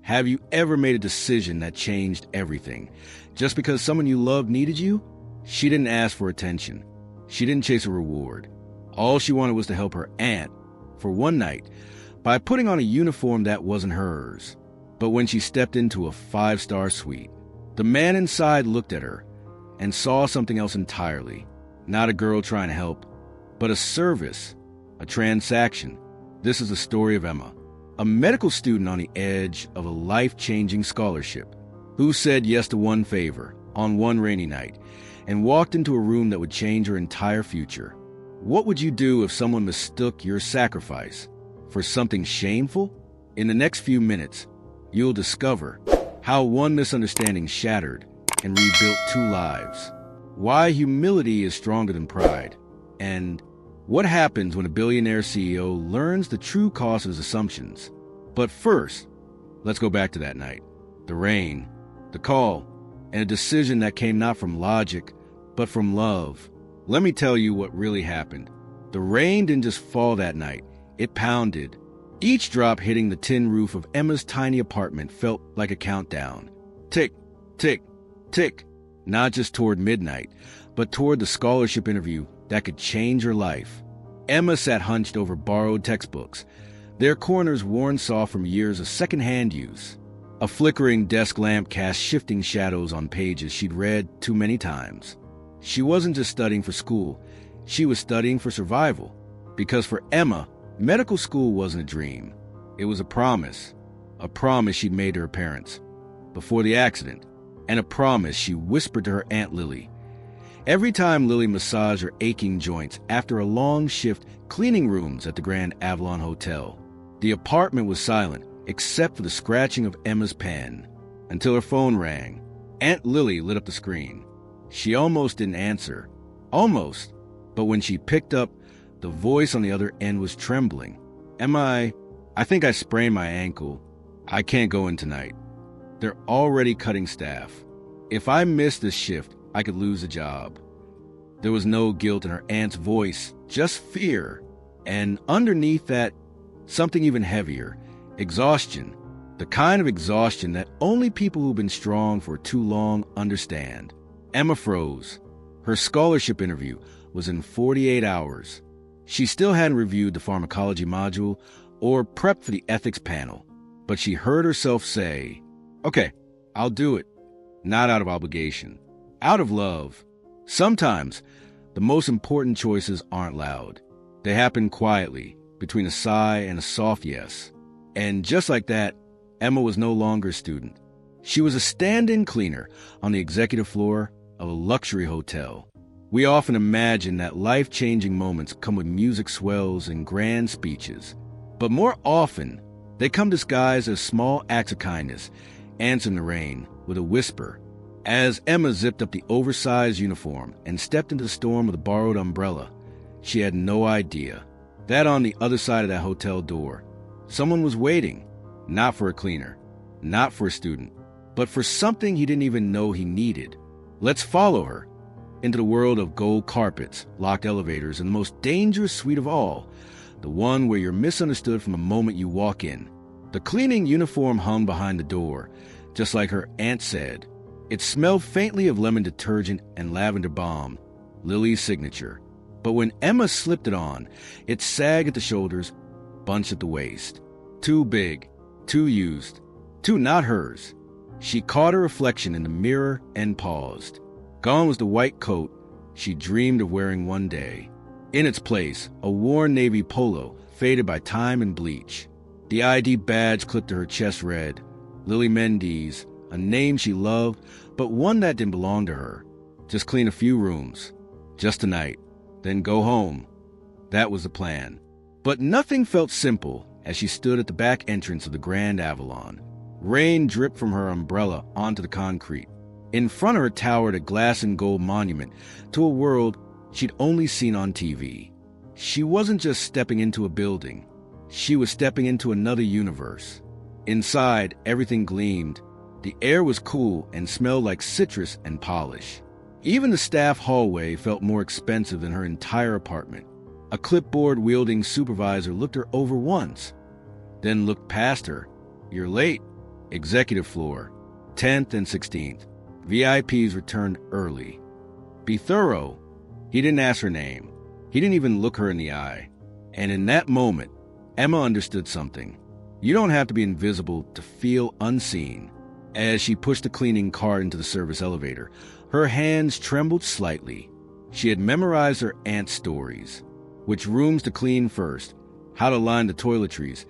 Have you ever made a decision that changed everything? Just because someone you loved needed you? She didn't ask for attention. She didn't chase a reward. All she wanted was to help her aunt for one night by putting on a uniform that wasn't hers. But when she stepped into a 5-star suite, the man inside looked at her and saw something else entirely. Not a girl trying to help, but a service, a transaction. This is the story of Emma, a medical student on the edge of a life-changing scholarship, who said yes to one favor on one rainy night and walked into a room that would change her entire future. What would you do if someone mistook your sacrifice for something shameful? In the next few minutes, you'll discover how one misunderstanding shattered and rebuilt 2 lives, why humility is stronger than pride, and what happens when a billionaire CEO learns the true cost of his assumptions. But first, let's go back to that night. The rain, the call, and a decision that came not from logic, but from love. Let me tell you what really happened. The rain didn't just fall that night. It pounded. Each drop hitting the tin roof of Emma's tiny apartment felt like a countdown. Tick, tick, tick. Not just toward midnight, but toward the scholarship interview that could change her life. Emma sat hunched over borrowed textbooks, their corners worn soft from years of second-hand use. A flickering desk lamp cast shifting shadows on pages she'd read too many times. She wasn't just studying for school, she was studying for survival. Because for Emma, medical school wasn't a dream. It was a promise she'd made to her parents before the accident, and a promise she whispered to her Aunt Lily. Every time Lily massaged her aching joints after a long shift cleaning rooms at the Grand Avalon Hotel, the apartment was silent except for the scratching of Emma's pen. Until her phone rang. Aunt Lily lit up the screen. She almost didn't answer. Almost. But when she picked up, the voice on the other end was trembling. I think I sprained my ankle. I can't go in tonight. They're already cutting staff. If I miss this shift, I could lose a job. There was no guilt in her aunt's voice, just fear. And underneath that, something even heavier, exhaustion. The kind of exhaustion that only people who've been strong for too long understand. Emma froze. Her scholarship interview was in 48 hours. She still hadn't reviewed the pharmacology module or prepped for the ethics panel, but she heard herself say, "Okay, I'll do it." Not out of obligation, out of love. Sometimes, the most important choices aren't loud. They happen quietly, between a sigh and a soft yes. And just like that, Emma was no longer a student. She was a stand-in cleaner on the executive floor of a luxury hotel. We often imagine that life-changing moments come with music swells and grand speeches. But more often, they come disguised as small acts of kindness, answering the rain with a whisper. As Emma zipped up the oversized uniform and stepped into the storm with a borrowed umbrella, she had no idea that on the other side of that hotel door, someone was waiting, not for a cleaner, not for a student, but for something he didn't even know he needed. Let's follow her into the world of gold carpets, locked elevators, and the most dangerous suite of all, the one where you're misunderstood from the moment you walk in. The cleaning uniform hung behind the door, just like her aunt said. It smelled faintly of lemon detergent and lavender balm, Lily's signature. But when Emma slipped it on, it sagged at the shoulders, bunched at the waist. Too big, too used, too not hers. She caught her reflection in the mirror and paused. Gone was the white coat she dreamed of wearing one day. In its place, a worn navy polo, faded by time and bleach. The ID badge clipped to her chest read, Lily Mendes, a name she loved, but one that didn't belong to her. Just clean a few rooms. Just tonight. Then go home. That was the plan. But nothing felt simple as she stood at the back entrance of the Grand Avalon. Rain dripped from her umbrella onto the concrete. In front of her towered a glass and gold monument to a world she'd only seen on TV. She wasn't just stepping into a building. She was stepping into another universe. Inside, everything gleamed. The air was cool and smelled like citrus and polish. Even the staff hallway felt more expensive than her entire apartment. A clipboard-wielding supervisor looked her over once, then looked past her. "You're late." Executive floor, 10th and 16th. VIPs returned early. Be thorough. He didn't ask her name. He didn't even look her in the eye. And in that moment, Emma understood something. You don't have to be invisible to feel unseen. As she pushed the cleaning cart into the service elevator, her hands trembled slightly. She had memorized her aunt's stories. Which rooms to clean first, how to line the toiletries,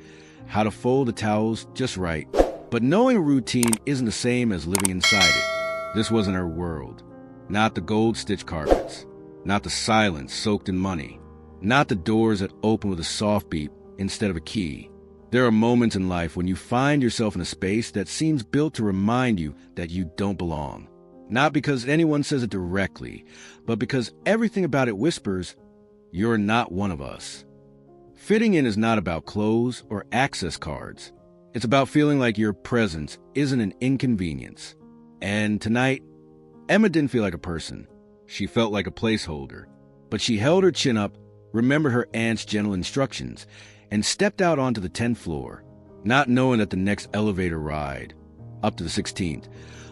how to fold the towels just right. But knowing a routine isn't the same as living inside it. This wasn't her world. Not the gold-stitched carpets. Not the silence soaked in money. Not the doors that open with a soft beep instead of a key. There are moments in life when you find yourself in a space that seems built to remind you that you don't belong. Not because anyone says it directly, but because everything about it whispers, "You're not one of us." Fitting in is not about clothes or access cards. It's about feeling like your presence isn't an inconvenience. And tonight, Emma didn't feel like a person. She felt like a placeholder. But she held her chin up, remembered her aunt's gentle instructions, and stepped out onto the 10th floor, not knowing that the next elevator ride, up to the 16th,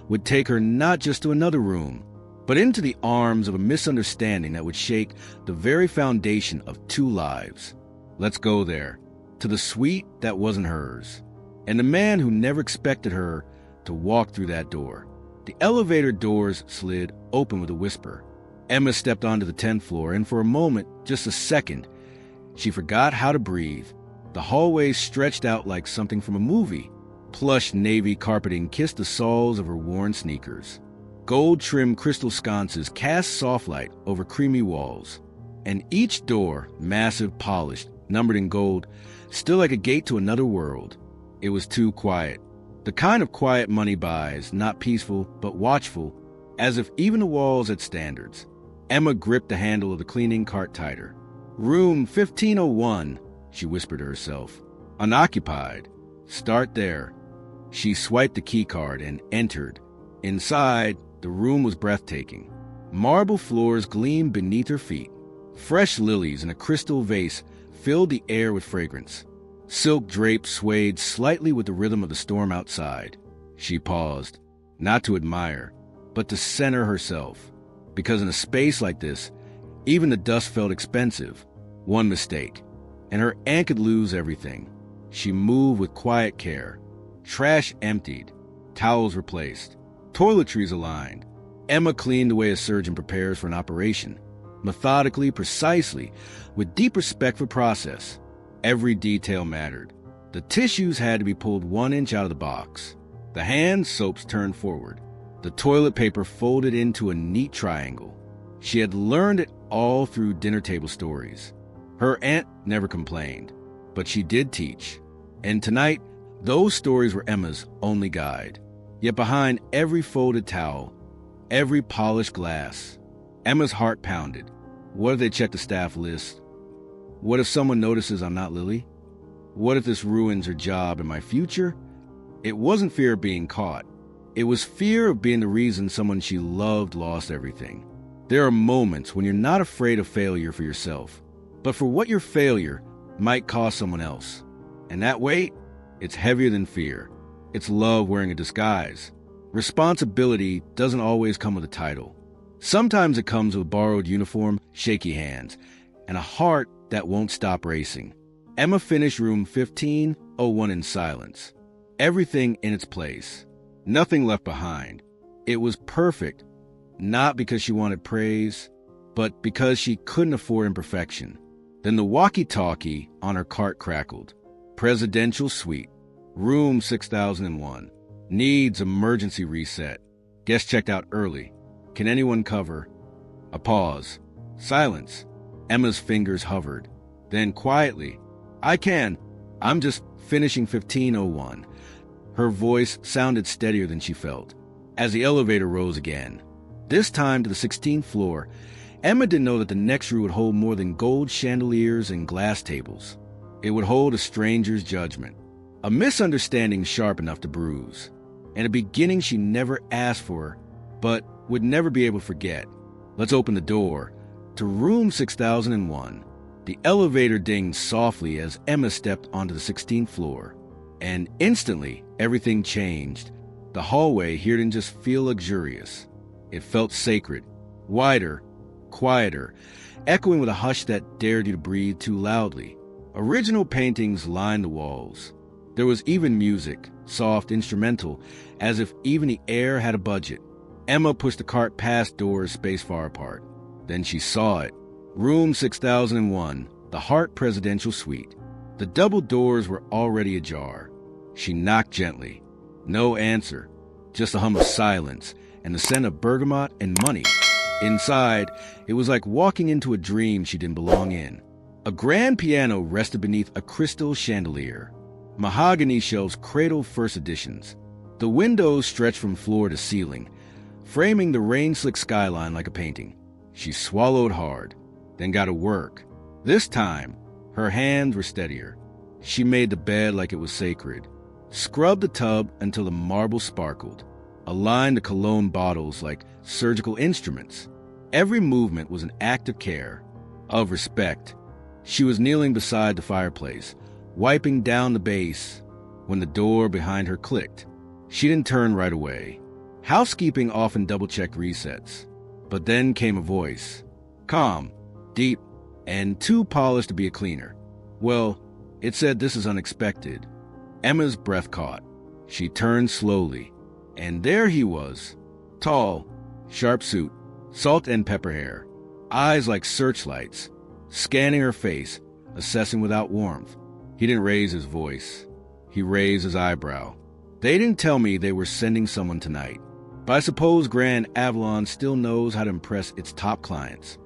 would take her not just to another room, but into the arms of a misunderstanding that would shake the very foundation of two lives. Let's go there, to the suite that wasn't hers, and the man who never expected her to walk through that door. The elevator doors slid open with a whisper. Emma stepped onto the 10th floor, and for a moment, just a second, she forgot how to breathe. The hallway stretched out like something from a movie. Plush navy carpeting kissed the soles of her worn sneakers. Gold-trimmed crystal sconces cast soft light over creamy walls. And each door, massive, polished, numbered in gold, still like a gate to another world. It was too quiet. The kind of quiet money buys, not peaceful, but watchful, as if even the walls had standards. Emma gripped the handle of the cleaning cart tighter. "Room 1501, she whispered to herself. "Unoccupied. Start there." She swiped the key card and entered. Inside, the room was breathtaking. Marble floors gleamed beneath her feet. Fresh lilies in a crystal vase filled the air with fragrance. Silk drapes swayed slightly with the rhythm of the storm outside. She paused, not to admire, but to center herself. Because in a space like this, even the dust felt expensive. One mistake, and her aunt could lose everything. She moved with quiet care. Trash emptied, towels replaced, toiletries aligned. Emma cleaned the way a surgeon prepares for an operation. Methodically, precisely, with deep respect for process. Every detail mattered. The tissues had to be pulled 1 inch out of the box. The hand soaps turned forward. The toilet paper folded into a neat triangle. She had learned it all through dinner table stories. Her aunt never complained, but she did teach. And tonight, those stories were Emma's only guide. Yet behind every folded towel, every polished glass, Emma's heart pounded. What if they check the staff list? What if someone notices I'm not Lily? What if this ruins her job and my future? It wasn't fear of being caught. It was fear of being the reason someone she loved lost everything. There are moments when you're not afraid of failure for yourself, but for what your failure might cost someone else. And that weight, it's heavier than fear. It's love wearing a disguise. Responsibility doesn't always come with a title. Sometimes it comes with a borrowed uniform, shaky hands, and a heart that won't stop racing. Emma finished room 1501 in silence. Everything in its place. Nothing left behind. It was perfect, not because she wanted praise, but because she couldn't afford imperfection. Then the walkie-talkie on her cart crackled. Presidential suite. Room 6001. Needs emergency reset. Guest checked out early. Can anyone cover? A pause. Silence. Emma's fingers hovered. Then quietly, I can. I'm just finishing 1501. Her voice sounded steadier than she felt. As the elevator rose again, this time to the 16th floor, Emma didn't know that the next room would hold more than gold chandeliers and glass tables. It would hold a stranger's judgment. A misunderstanding sharp enough to bruise. And a beginning she never asked for, but would never be able to forget. Let's open the door to room 6001. The elevator dinged softly as Emma stepped onto the 16th floor. And instantly, everything changed. The hallway here didn't just feel luxurious. It felt sacred, wider, quieter, echoing with a hush that dared you to breathe too loudly. Original paintings lined the walls. There was even music, soft, instrumental, as if even the air had a budget. Emma pushed the cart past doors spaced far apart. Then she saw it. Room 6001, the Hart Presidential Suite. The double doors were already ajar. She knocked gently. No answer, just a hum of silence and the scent of bergamot and money. Inside, it was like walking into a dream she didn't belong in. A grand piano rested beneath a crystal chandelier. Mahogany shelves cradled first editions. The windows stretched from floor to ceiling, framing the rain-slick skyline like a painting. She swallowed hard, then got to work. This time, her hands were steadier. She made the bed like it was sacred, scrubbed the tub until the marble sparkled, aligned the cologne bottles like surgical instruments. Every movement was an act of care, of respect. She was kneeling beside the fireplace, wiping down the base, when the door behind her clicked. She didn't turn right away. Housekeeping often double-checked resets. But then came a voice, calm, deep, and too polished to be a cleaner. Well, it said, "This is unexpected." Emma's breath caught. She turned slowly, and there he was, tall, sharp suit, salt and pepper hair, eyes like searchlights, scanning her face, assessing without warmth. He didn't raise his voice. He raised his eyebrow. "They didn't tell me they were sending someone tonight, but I suppose Grand Avalon still knows how to impress its top clients."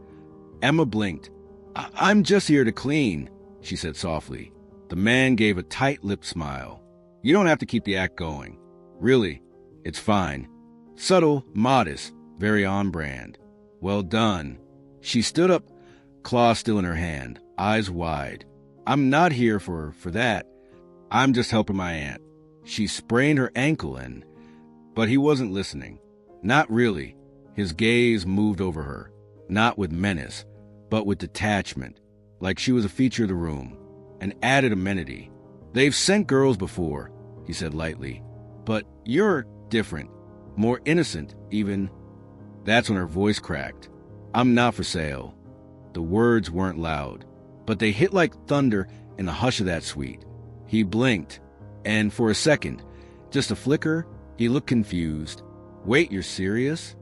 Emma blinked. I'm just here to clean," she said softly. The man gave a tight-lipped smile. "You don't have to keep the act going. Really, it's fine." Subtle, modest, very on-brand. "Well done." She stood up, claw still in her hand, eyes wide. "I'm not here for that. I'm just helping my aunt. She sprained her ankle But he wasn't listening. Not really. His gaze moved over her, not with menace, but with detachment, like she was a feature of the room, an added amenity. "They've sent girls before," he said lightly, "but you're different, more innocent, even." That's when her voice cracked. "I'm not for sale." The words weren't loud, but they hit like thunder in the hush of that suite. He blinked, and for a second, just a flicker, he looked confused. "Wait, you're serious?"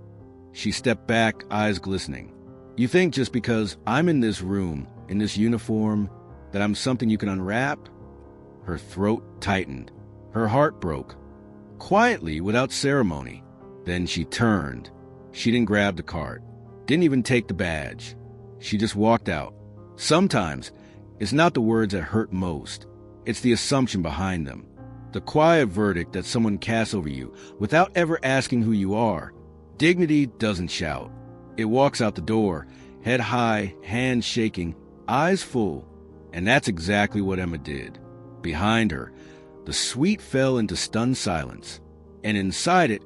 She stepped back, eyes glistening. "You think just because I'm in this room, in this uniform, that I'm something you can unwrap?" Her throat tightened. Her heart broke. Quietly, without ceremony. Then she turned. She didn't grab the cart. Didn't even take the badge. She just walked out. Sometimes, it's not the words that hurt most. It's the assumption behind them. The quiet verdict that someone casts over you without ever asking who you are. Dignity doesn't shout. It walks out the door, head high, hands shaking, eyes full. And that's exactly what Emma did. Behind her, the suite fell into stunned silence. And inside it,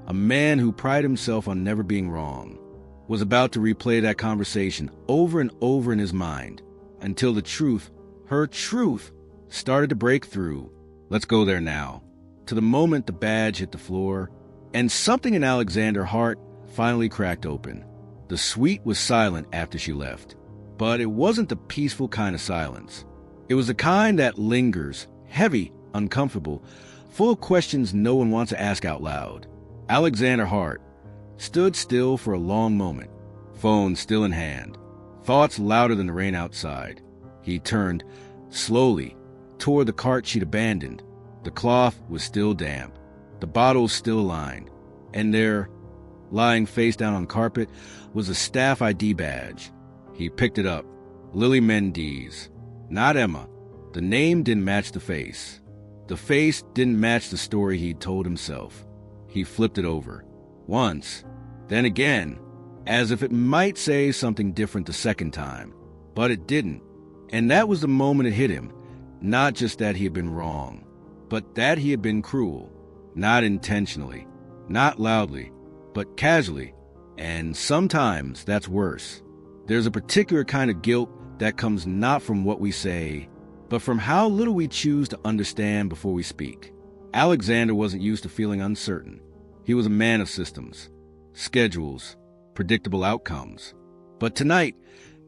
a man who prided himself on never being wrong was about to replay that conversation over and over in his mind until the truth, her truth, started to break through. Let's go there now. To the moment the badge hit the floor, and something in Alexander Hart finally cracked open. The suite was silent after she left, but it wasn't the peaceful kind of silence. It was the kind that lingers, heavy, uncomfortable, full of questions no one wants to ask out loud. Alexander Hart stood still for a long moment, phone still in hand, thoughts louder than the rain outside. He turned, slowly, toward the cart she'd abandoned. The cloth was still damp, the bottles still aligned, and there, lying face down on carpet, was a staff ID badge. He picked it up. Lily Mendes. Not Emma. The name didn't match the face. The face didn't match the story he'd told himself. He flipped it over. Once. Then again. As if it might say something different the second time. But it didn't. And that was the moment it hit him. Not just that he had been wrong, but that he had been cruel. Not intentionally. Not loudly. But casually. And sometimes that's worse. There's a particular kind of guilt that comes not from what we say, but from how little we choose to understand before we speak. Alexander wasn't used to feeling uncertain. He was a man of systems, schedules, predictable outcomes. But tonight,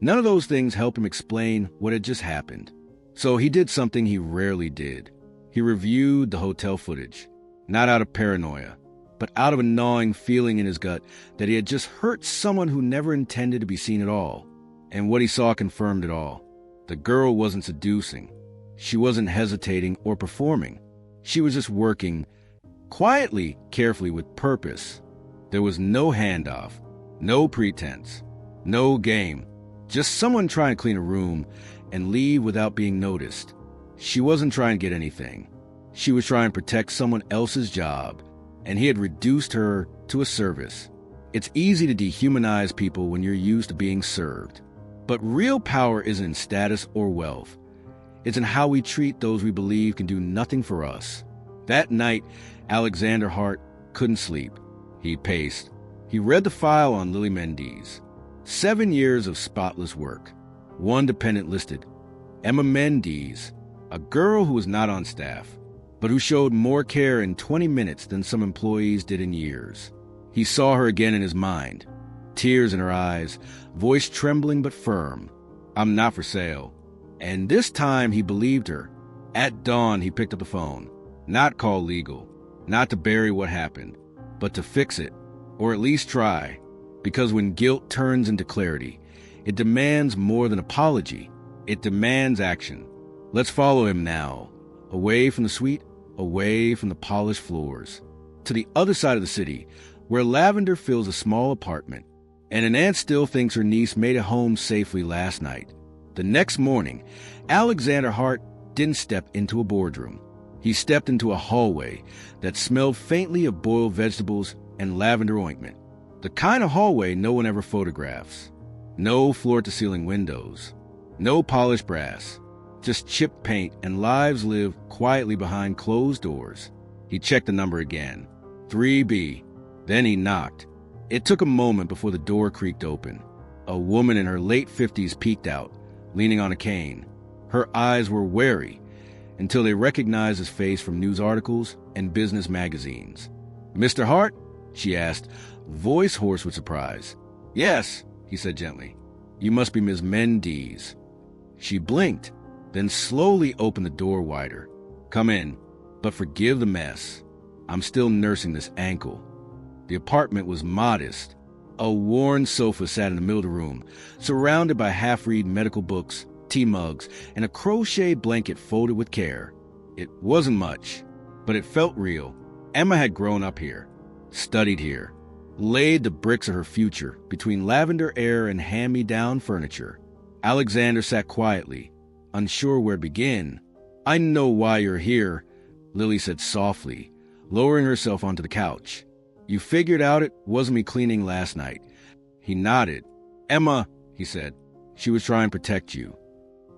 none of those things helped him explain what had just happened. So he did something he rarely did. He reviewed the hotel footage, not out of paranoia, but out of a gnawing feeling in his gut that he had just hurt someone who never intended to be seen at all. And what he saw confirmed it all. The girl wasn't seducing. She wasn't hesitating or performing. She was just working quietly, carefully, with purpose. There was no handoff, no pretense, no game. Just someone trying to clean a room and leave without being noticed. She wasn't trying to get anything. She was trying to protect someone else's job, and he had reduced her to a service. It's easy to dehumanize people when you're used to being served. But real power isn't in status or wealth. It's in how we treat those we believe can do nothing for us. That night, Alexander Hart couldn't sleep. He paced. He read the file on Lily Mendes. 7 years of spotless work. One dependent listed. Emma Mendes, a girl who was not on staff, but who showed more care in 20 minutes than some employees did in years. He saw her again in his mind. Tears in her eyes, voice trembling but firm. I'm not for sale. And this time he believed her. At dawn, he picked up the phone. Not call legal. Not to bury what happened, but to fix it. Or at least try. Because when guilt turns into clarity, it demands more than apology. It demands action. Let's follow him now. Away from the suite, away from the polished floors. To the other side of the city, where Lavender fills a small apartment. And an aunt still thinks her niece made it home safely last night. The next morning, Alexander Hart didn't step into a boardroom. He stepped into a hallway that smelled faintly of boiled vegetables and lavender ointment. The kind of hallway no one ever photographs. No floor-to-ceiling windows. No polished brass. Just chipped paint and lives lived quietly behind closed doors. He checked the number again. 3B. Then he knocked. It took a moment before the door creaked open. A woman in her late 50s peeked out, leaning on a cane. Her eyes were wary until they recognized his face from news articles and business magazines. "Mr. Hart?" she asked, voice hoarse with surprise. "Yes," he said gently. "You must be Ms. Mendes." She blinked, then slowly opened the door wider. "Come in, but forgive the mess. I'm still nursing this ankle." The apartment was modest. A worn sofa sat in the middle of the room, surrounded by half-read medical books, tea mugs, and a crocheted blanket folded with care. It wasn't much, but it felt real. Emma had grown up here, studied here, laid the bricks of her future between lavender air and hand-me-down furniture. Alexander sat quietly, unsure where to begin. "I know why you're here," Lily said softly, lowering herself onto the couch. "You figured out it wasn't me cleaning last night." He nodded. "Emma," he said, "she was trying to protect you."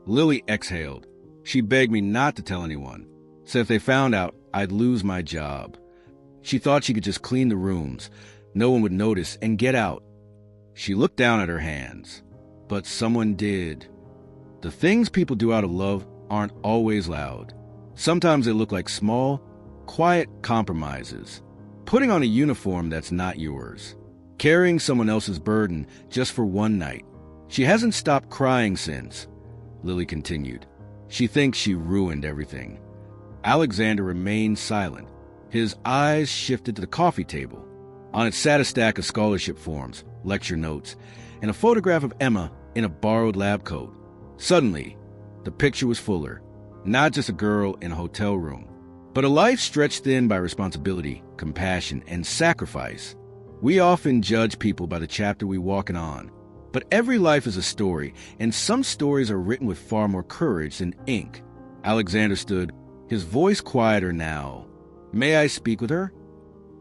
Lily exhaled. "She begged me not to tell anyone. Said if they found out, I'd lose my job. She thought she could just clean the rooms. No one would notice and get out." She looked down at her hands. But someone did. The things people do out of love aren't always loud. Sometimes they look like small, quiet compromises. Putting on a uniform that's not yours. Carrying someone else's burden just for one night. "She hasn't stopped crying since," Lily continued. "She thinks she ruined everything." Alexander remained silent. His eyes shifted to the coffee table. On it sat a stack of scholarship forms, lecture notes, and a photograph of Emma in a borrowed lab coat. Suddenly, the picture was fuller. Not just a girl in a hotel room, but a life stretched thin by responsibility, compassion, and sacrifice. We often judge people by the chapter we walk on, but every life is a story, and some stories are written with far more courage than ink. Alexander stood, his voice quieter now. "May I speak with her?"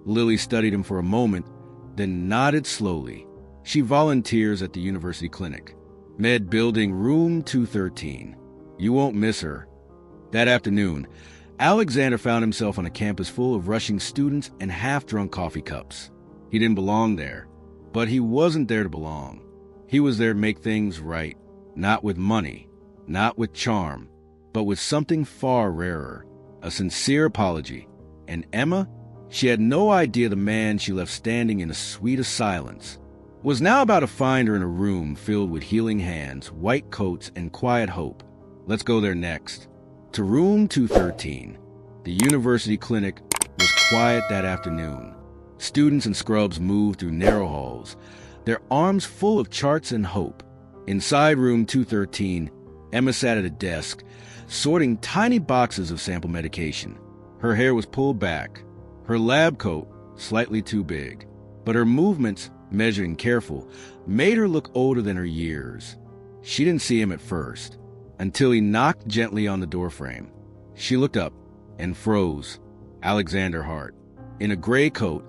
Lily studied him for a moment, then nodded slowly. "She volunteers at the university clinic. Med Building, room 213. You won't miss her." That afternoon, Alexander found himself on a campus full of rushing students and half-drunk coffee cups. He didn't belong there, but he wasn't there to belong. He was there to make things right, not with money, not with charm, but with something far rarer, a sincere apology. And Emma? She had no idea the man she left standing in a suite of silence was now about to find her in a room filled with healing hands, white coats, and quiet hope. Let's go there next. To room 213. The university clinic was quiet that afternoon. Students and scrubs moved through narrow halls, their arms full of charts and hope. Inside room 213, Emma sat at a desk, sorting tiny boxes of sample medication. Her hair was pulled back, her lab coat slightly too big, but her movements, measured and careful, made her look older than her years. She didn't see him at first, until he knocked gently on the doorframe. She looked up and froze. Alexander Hart, in a gray coat,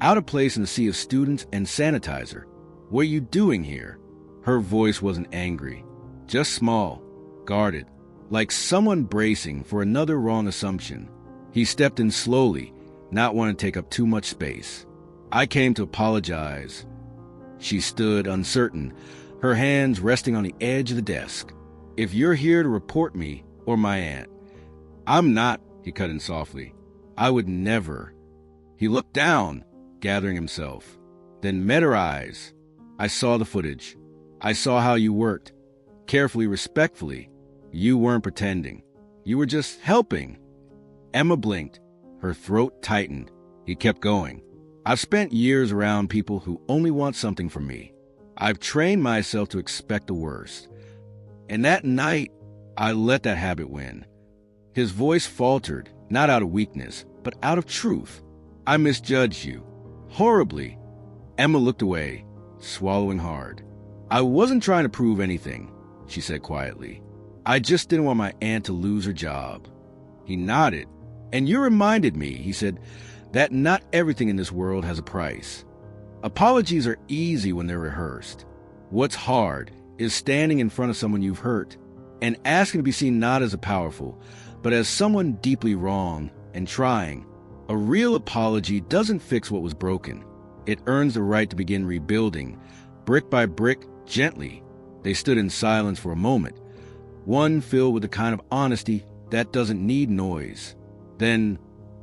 out of place in the sea of students and sanitizer. What are you doing here? Her voice wasn't angry, just small, guarded, like someone bracing for another wrong assumption. He stepped in slowly, not wanting to take up too much space. I came to apologize. She stood uncertain, her hands resting on the edge of the desk. If you're here to report me or my aunt. I'm not, he cut in softly. I would never. He looked down, gathering himself, then met her eyes. I saw the footage. I saw how you worked. Carefully, respectfully. You weren't pretending. You were just helping. Emma blinked. Her throat tightened. He kept going. I've spent years around people who only want something from me. I've trained myself to expect the worst. And that night, I let that habit win. His voice faltered, not out of weakness, but out of truth. I misjudged you. Horribly. Emma looked away, swallowing hard. I wasn't trying to prove anything, she said quietly. I just didn't want my aunt to lose her job. He nodded. And you reminded me, he said, that not everything in this world has a price. Apologies are easy when they're rehearsed. What's hard is standing in front of someone you've hurt and asking to be seen not as a powerful, but as someone deeply wrong and trying. A real apology doesn't fix what was broken. It earns the right to begin rebuilding, brick by brick, gently. They stood in silence for a moment, one filled with the kind of honesty that doesn't need noise. Then,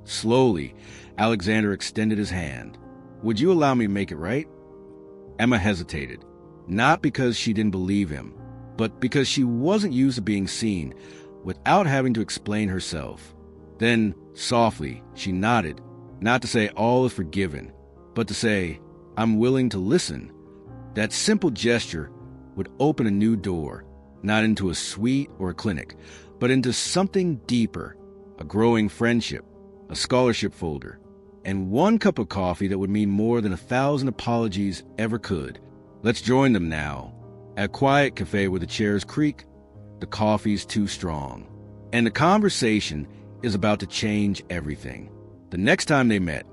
slowly, Alexander extended his hand. Would you allow me to make it right? Emma hesitated, not because she didn't believe him, but because she wasn't used to being seen without having to explain herself. Then, softly, she nodded, not to say all is forgiven, but to say, I'm willing to listen. That simple gesture would open a new door, not into a suite or a clinic, but into something deeper, a growing friendship, a scholarship folder, and one cup of coffee that would mean more than 1,000 apologies ever could. Let's join them now. At a quiet cafe where the chairs creak, the coffee's too strong, and the conversation is about to change everything. The next time they met,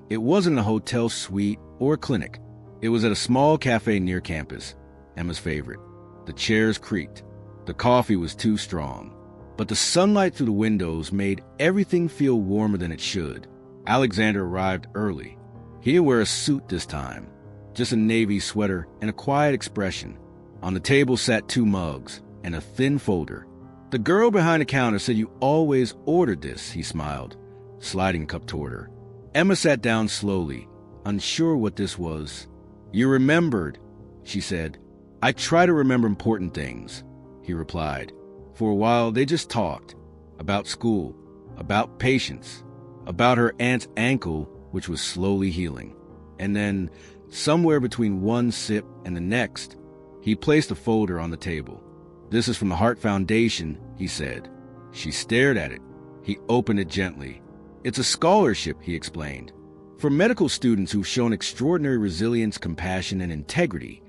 it wasn't a hotel suite or a clinic. It was at a small cafe near campus, Emma's favorite. The chairs creaked. The coffee was too strong, but the sunlight through the windows made everything feel warmer than it should. Alexander arrived early. He didn't wear a suit this time, just a navy sweater and a quiet expression. On the table sat 2 mugs and a thin folder. The girl behind the counter said you always ordered this, he smiled, sliding a cup toward her. Emma sat down slowly, unsure what this was. You remembered, she said. I try to remember important things, he replied. For a while, they just talked about school, about patience, about her aunt's ankle, which was slowly healing. And then, somewhere between one sip and the next, he placed a folder on the table. This is from the Heart Foundation, he said. She stared at it. He opened it gently. It's a scholarship, he explained, for medical students who've shown extraordinary resilience, compassion, and integrity.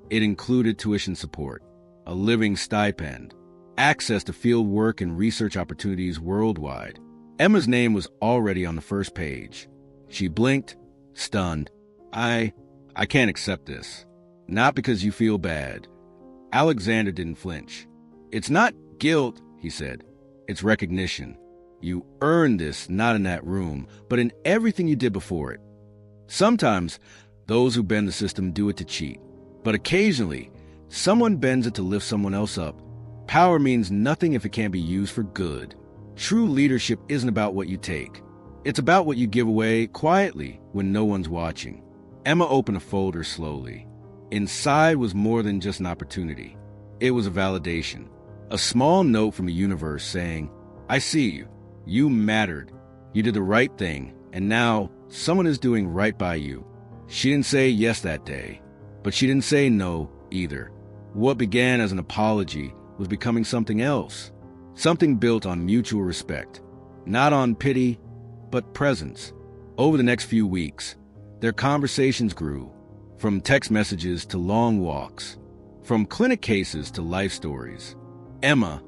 It included tuition support, a living stipend, access to field work and research opportunities worldwide. Emma's name was already on the first page. She blinked, stunned. I can't accept this. Not because you feel bad. Alexander didn't flinch. It's not guilt, he said. It's recognition. You earned this not in that room, but in everything you did before it. Sometimes, those who bend the system do it to cheat. But occasionally, someone bends it to lift someone else up. Power means nothing if it can't be used for good. True leadership isn't about what you take. It's about what you give away quietly when no one's watching. Emma opened a folder slowly. Inside was more than just an opportunity. It was a validation. A small note from the universe saying, "I see you. You mattered. You did the right thing, and now someone is doing right by you." She didn't say yes that day, but she didn't say no either. What began as an apology was becoming something else. Something built on mutual respect. Not on pity, but presence. Over the next few weeks, their conversations grew. From text messages to long walks, from clinic cases to life stories. Emma,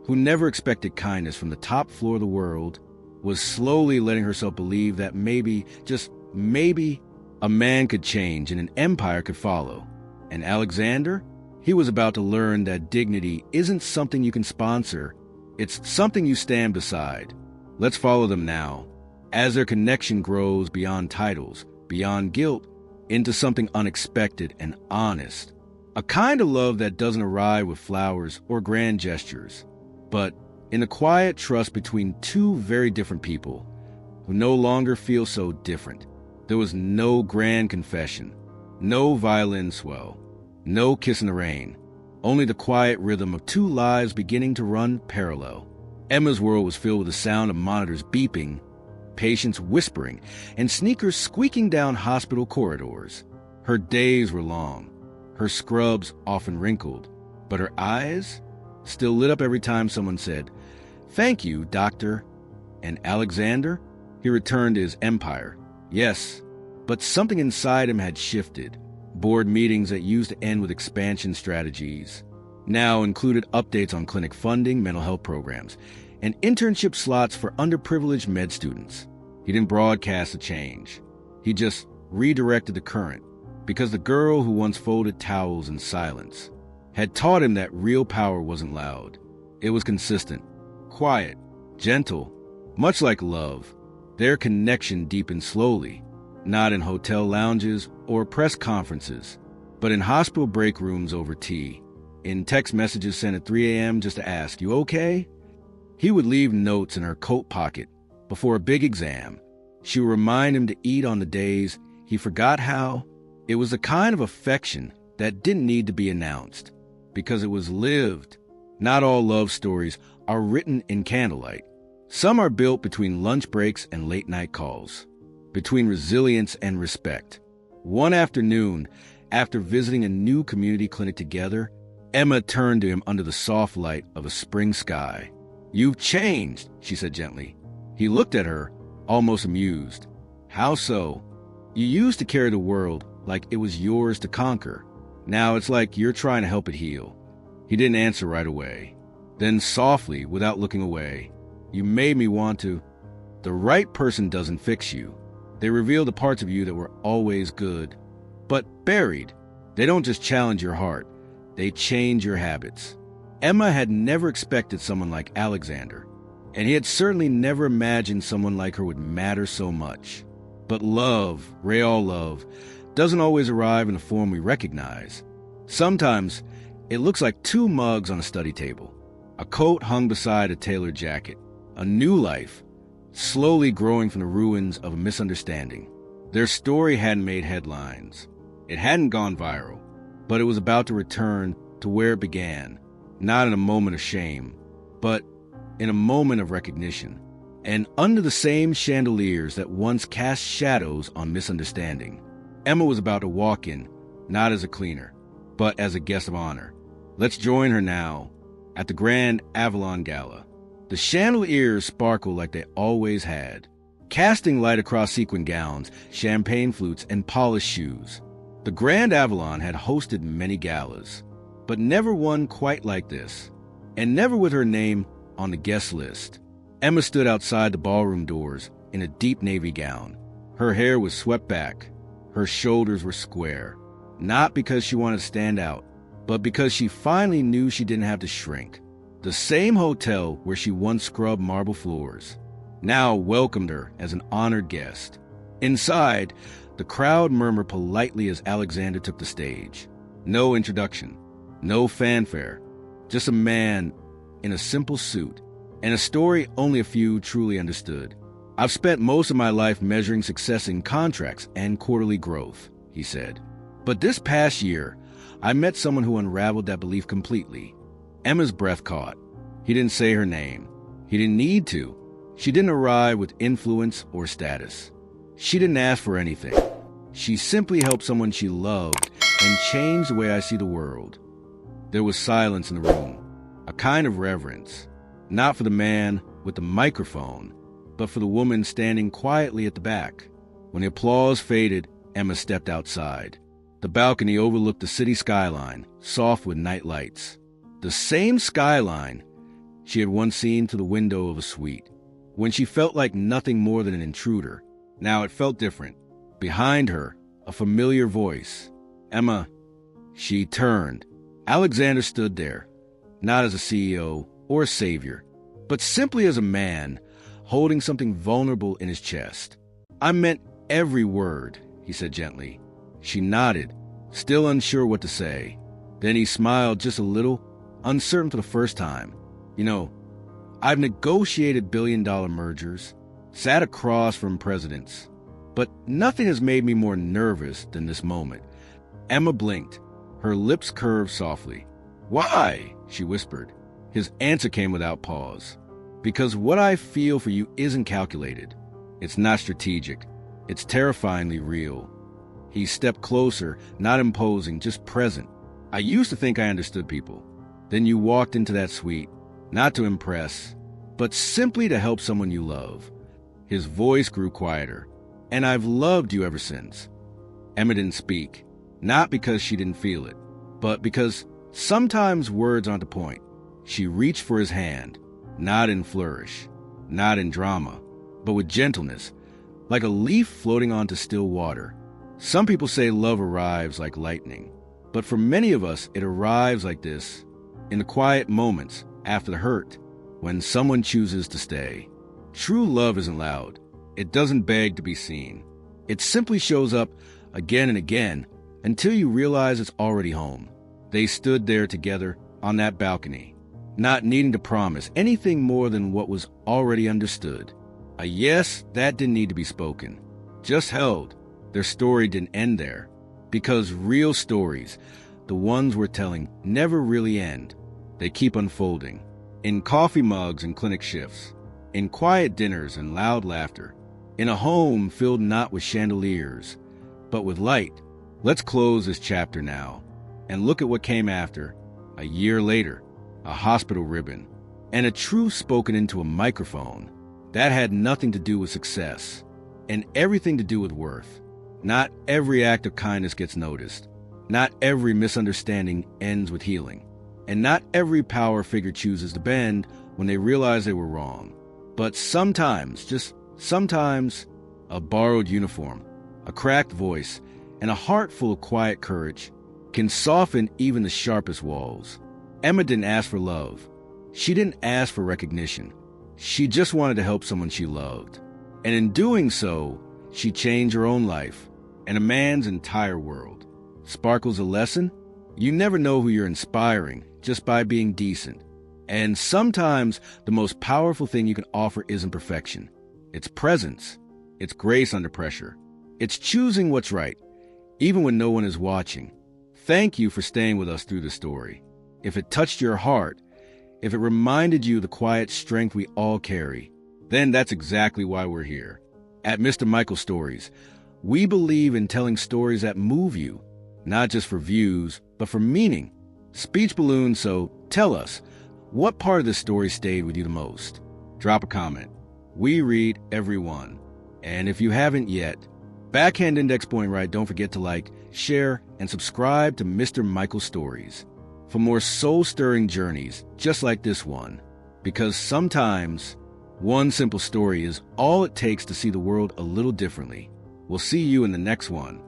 who never expected kindness from the top floor of the world, was slowly letting herself believe that maybe, just maybe, a man could change and an empire could follow. And Alexander? He was about to learn that dignity isn't something you can sponsor, it's something you stand beside. Let's follow them now, as their connection grows beyond titles, beyond guilt, into something unexpected and honest. A kind of love that doesn't arrive with flowers or grand gestures, but in the quiet trust between two very different people who no longer feel so different. There was no grand confession, no violin swell, no kiss in the rain, only the quiet rhythm of two lives beginning to run parallel. Emma's world was filled with the sound of monitors beeping, patients whispering, and sneakers squeaking down hospital corridors. Her days were long, her scrubs often wrinkled, but her eyes still lit up every time someone said, "Thank you, doctor." And Alexander? He returned to his empire. Yes, but something inside him had shifted. Board meetings that used to end with expansion strategies now included updates on clinic funding, mental health programs, and internship slots for underprivileged med students. He didn't broadcast the change. He just redirected the current, because the girl who once folded towels in silence had taught him that real power wasn't loud. It was consistent, quiet, gentle, much like love. Their connection deepened slowly, not in hotel lounges or press conferences, but in hospital break rooms over tea, in text messages sent at 3 a.m. just to ask, "You okay?" He would leave notes in her coat pocket before a big exam. She would remind him to eat on the days he forgot how. It was the kind of affection that didn't need to be announced, because it was lived. Not all love stories are written in candlelight. Some are built between lunch breaks and late-night calls, between resilience and respect. One afternoon, after visiting a new community clinic together, Emma turned to him under the soft light of a spring sky. "You've changed," she said gently. He looked at her, almost amused. "How so?" "You used to carry the world like it was yours to conquer. Now it's like you're trying to help it heal." He didn't answer right away. Then softly, without looking away, "You made me want to." The right person doesn't fix you. They reveal the parts of you that were always good, but buried. They don't just challenge your heart. They change your habits. Emma had never expected someone like Alexander, and he had certainly never imagined someone like her would matter so much. But love, real love, doesn't always arrive in a form we recognize. Sometimes it looks like two mugs on a study table, a coat hung beside a tailored jacket, a new life, slowly growing from the ruins of a misunderstanding. Their story hadn't made headlines. It hadn't gone viral, but it was about to return to where it began, not in a moment of shame, but in a moment of recognition. And under the same chandeliers that once cast shadows on misunderstanding, Emma was about to walk in, not as a cleaner, but as a guest of honor. Let's join her now at the Grand Avalon Gala. The chandeliers sparkle like they always had, casting light across sequin gowns, champagne flutes, and polished shoes. The Grand Avalon had hosted many galas, but never one quite like this, and never with her name on the guest list. Emma stood outside the ballroom doors in a deep navy gown. Her hair was swept back. Her shoulders were square, not because she wanted to stand out, but because she finally knew she didn't have to shrink. The same hotel where she once scrubbed marble floors now welcomed her as an honored guest. Inside, the crowd murmured politely as Alexander took the stage. No introduction, no fanfare, just a man in a simple suit, and a story only a few truly understood. I've spent most of my life measuring success in contracts and quarterly growth, he said. But this past year, I met someone who unraveled that belief completely. Emma's breath caught. He didn't say her name. He didn't need to. She didn't arrive with influence or status. She didn't ask for anything. She simply helped someone she loved and changed the way I see the world. There was silence in the room, a kind of reverence, not for the man with the microphone, but for the woman standing quietly at the back. When the applause faded, Emma stepped outside. The balcony overlooked the city skyline, soft with night lights. The same skyline she had once seen through the window of a suite, when she felt like nothing more than an intruder. Now it felt different. Behind her, a familiar voice. Emma. She turned. Alexander stood there, not as a CEO or a savior, but simply as a man holding something vulnerable in his chest. I meant every word, he said gently. She nodded, still unsure what to say. Then he smiled just a little, uncertain for the first time. You know, I've negotiated billion-dollar mergers, sat across from presidents, but nothing has made me more nervous than this moment. Emma blinked, her lips curved softly. Why? She whispered. His answer came without pause. Because what I feel for you isn't calculated. It's not strategic. It's terrifyingly real. He stepped closer, not imposing, just present. I used to think I understood people. Then you walked into that suite, not to impress, but simply to help someone you love. His voice grew quieter. And I've loved you ever since. Emma didn't speak, not because she didn't feel it, but because sometimes words aren't the point. She reached for his hand, not in flourish, not in drama, but with gentleness, like a leaf floating onto still water. Some people say love arrives like lightning, but for many of us, it arrives like this, in the quiet moments after the hurt, when someone chooses to stay. True love isn't loud. It doesn't beg to be seen. It simply shows up again and again until you realize it's already home. They stood there together on that balcony, not needing to promise anything more than what was already understood. A yes that didn't need to be spoken, just held. Their story didn't end there, because real stories, the ones we're telling, never really end. They keep unfolding, in coffee mugs and clinic shifts, in quiet dinners and loud laughter, in a home filled not with chandeliers, but with light. Let's close this chapter now and look at what came after. A year later, a hospital ribbon, and a truth spoken into a microphone. That had nothing to do with success, and everything to do with worth. Not every act of kindness gets noticed. Not every misunderstanding ends with healing. And not every power figure chooses to bend when they realize they were wrong. But sometimes, just sometimes, a borrowed uniform, a cracked voice, and a heart full of quiet courage can soften even the sharpest walls. Emma didn't ask for love. She didn't ask for recognition. She just wanted to help someone she loved. And in doing so, she changed her own life and a man's entire world. Sparkles a lesson? You never know who you're inspiring just by being decent. And sometimes the most powerful thing you can offer isn't perfection. It's presence. It's grace under pressure. It's choosing what's right, even when no one is watching. Thank you for staying with us through the story. If it touched your heart, if it reminded you of the quiet strength we all carry, then that's exactly why we're here. At Mr. Michael Stories, we believe in telling stories that move you, not just for views, but for meaning. Speech balloon, so tell us, what part of this story stayed with you the most? Drop a comment. We read every one. And if you haven't yet, backhand index point right, don't forget to like, share, and subscribe to Mr. Michael Stories for more soul-stirring journeys just like this one. Because sometimes one simple story is all it takes to see the world a little differently. We'll see you in the next one.